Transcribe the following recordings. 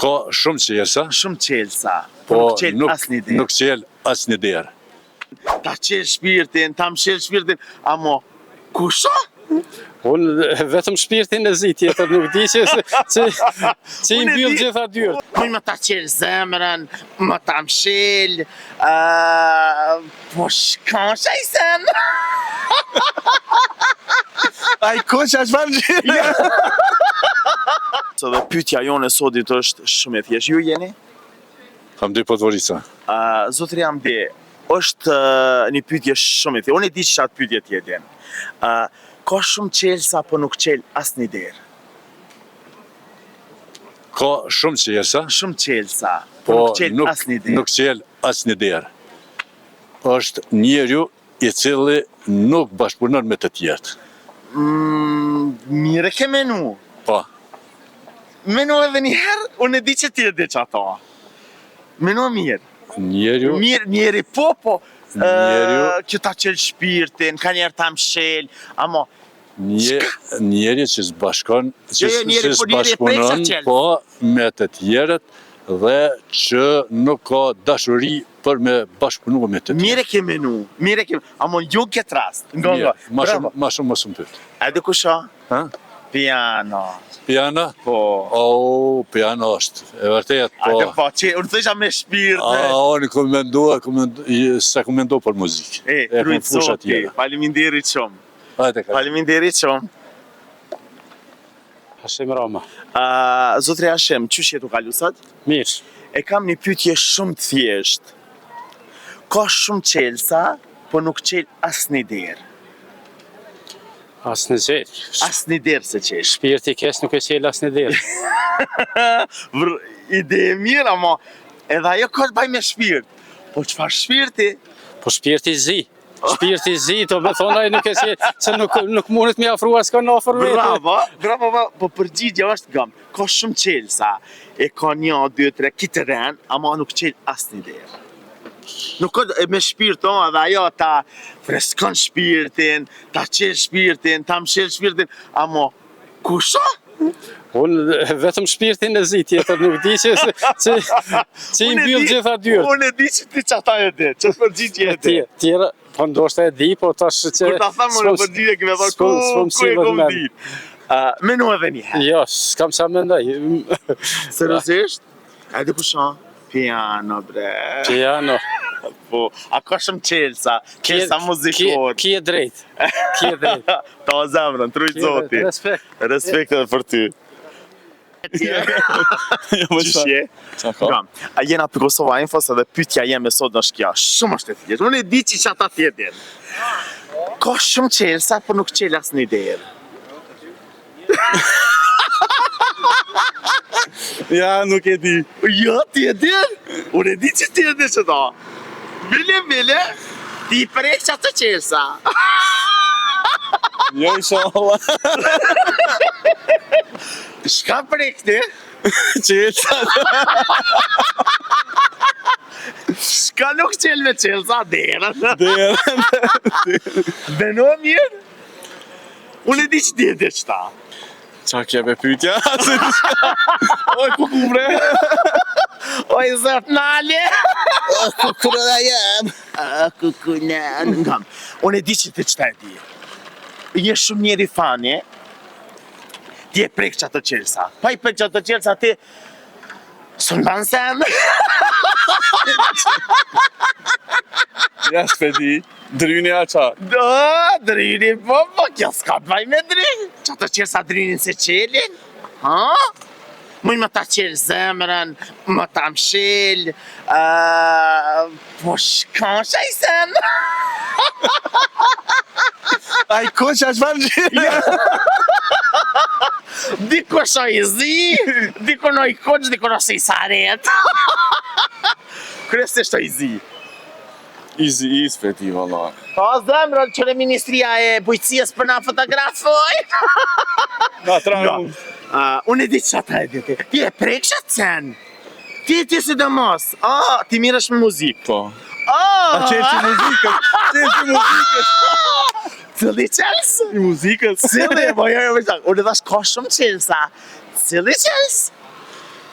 Ka shumë qelsa. Shumë qelsa. Po nuk qel asnjë derë. Nuk qel asnjë derë. Ta qel shpirtin, ta mshel shpirtin, amo kusha? Unë vetëm shpirtin e zi, tjetër nuk di që i mbyll gjitha dyert. Më ta qel zemrën, më ta mshel, po shkan shaj sen. Ai koqa çfarë? Dhe pyetja jone sotit është shumë e thjeshtë. Ju jeni? Kam 2 potvorica. Zotri Hamdi, është një pyetje shumë e thjeshtë. Unë e di që atë pyetje tjetër. Ka shumë qelsa, po nuk qel asnjë derë. Ka shumë qelsa. Shumë qelsa, po nuk qel asnjë derë. Nuk qel asnjë derë. Është njeriu i cili nuk bashkëpunon me të tjerët. Mire ke menu. Po. Menu edhe një herë, unë e di që ti e di që ato. Menu mirë. Njeriu. Njeri po. Njeriu. Që ta qel shpirtin, ka njerë ta mshel, amo... Njeri që s'bashkon, njeri s'bashkëpunon, po me të tjerët dhe që nuk ka dashuri për me bashkëpunu me të tjerët. Mire ke menu, amo ju këtë rast. Ma shumë pyet. A di kusha? Piano. Piano? Po. Piano është, e vërtet, po. Ate po, unë thësha me shpirt. Unë sa kom mendu për muzikë. Trujtë zoti, faleminderit shumë. Faleminderit shumë. Hashim Rama. Zotri Hashim, qysh jetu kalu sot? Mirë. E kam një pyetje shumë të thjeshtë. Ka shumë qelsa, po nuk qel asnjë derë. Asnjë derë. Asnjë derë se qel. Shpirti kes nuk e qel asnjë derë. Ide e mirë, ama edhe ajo ka të bëj me shpirt. Po çfarë shpirti? Po shpirti zi. Shpirti zi, do me thonë ai nuk e qel, se nuk mundet me afrua s'ka në afër vetë. Bravo, po përgjigja është gam. Ka shumë qelsa. E ka 1, 2, 3, kitë ren, ama nuk qel asnjë derë. Nuk ka me shpirt, edhe ajo ta freskon shpirtin, ta qel shpirtin, ta mshel shpirtin, amo kusha? Unë vetëm shpirtin e zi, tjetër nuk di që i mbyll gjitha dyert. Unë e di që ti qata e di, që të përgjigje e di. Tjera, po ndoshta e di, po tash që... Kur ta thamë në përgjigje, këme thonë ku e kom di. Menu edhe një herë. Jo, s'kam sa mendoj. Seriozisht? A di kusha? Piano, bre. Piano. Po, a ka shumë qelsa, qelsa muzikor. Ki e drejt. Ta o zemrën, trujtë zoti. Respekt. Respekt edhe për ty. Qëshje? Jena për Kosova Infos edhe pyetja jeme sot është kja. Shumë është e thjeshtë. Unë e di që ata tjetin. Ka shumë qelsa, por nuk qel asnjë derë. Ja, nuk e di. Jo, ti e di? Unë e di që ti e di që ta. Bile, ti i prek që atë qelsa. Jo, inshallah. Shka prek ti? Qelsa. Shka nuk qel me qelsa, derën. Derën. Beno mirë? Unë e di që ti e di që ta. Qa kje me pytja? Oj, kuku bre. Oj, zërt nale. Kuku da jem. Kuku në. Unë e di që ti qëta e di. Je shumë njeri fani. Ti e prek që atë qelsa. Pa i prek që atë qelsa ti... Së në banë sen. Ja s'pedi. Dryni a qa? Dryni, po, kjo s'ka të vaj me dryni. Që atë qelsa drynin se qelin? Muj më ta qel zemrën, më ta mshel, po shkan shaj sen. Ai koqa çfarë? Diko shë i zi, diko në i koq, diko në shë i saret. Kërës të i zi? Easy feti, valla. Po, zemrën që në Ministria e Bujqësisë për na fotografoj. Na tragu. Unë e di që ata e di ti. Ti e prek që atë sen. Ti si dëmos. Ti mirësh me muzikë. Po. A qelë që muzikës. Qelë që muzikës. Cili qels? I muzikës. Cili, unë e dhash ka shumë qelsa. Cili qels?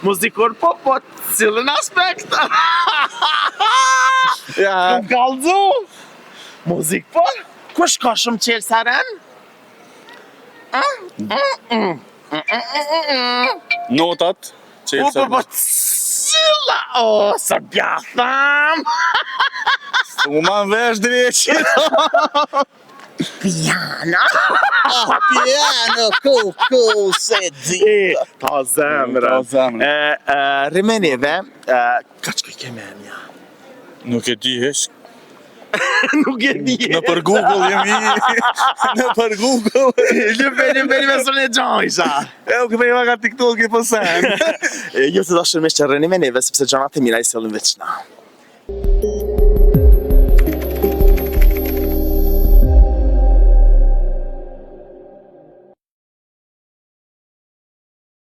Muzikor po, cilën aspekt? Ja, Më kallëzu? Muzik po? Kush ka shumë qelë sa ren? notat. Po, cila? O, sa bjatham! U man vesh dreqit. Piano! Piano, ku, se di. Ta zemrën. Ta zemrën. Rimeneve, ka që ke menja? Nuk e di hesh. Nuk e di. Në për Google jemi. Në për Google. Lëbeni me sërën e gjojsha. E u këpej nga TikTok i pësen. Jo të dashër me që rëni me neve, sepse gjanat e mira i sëllën veçna.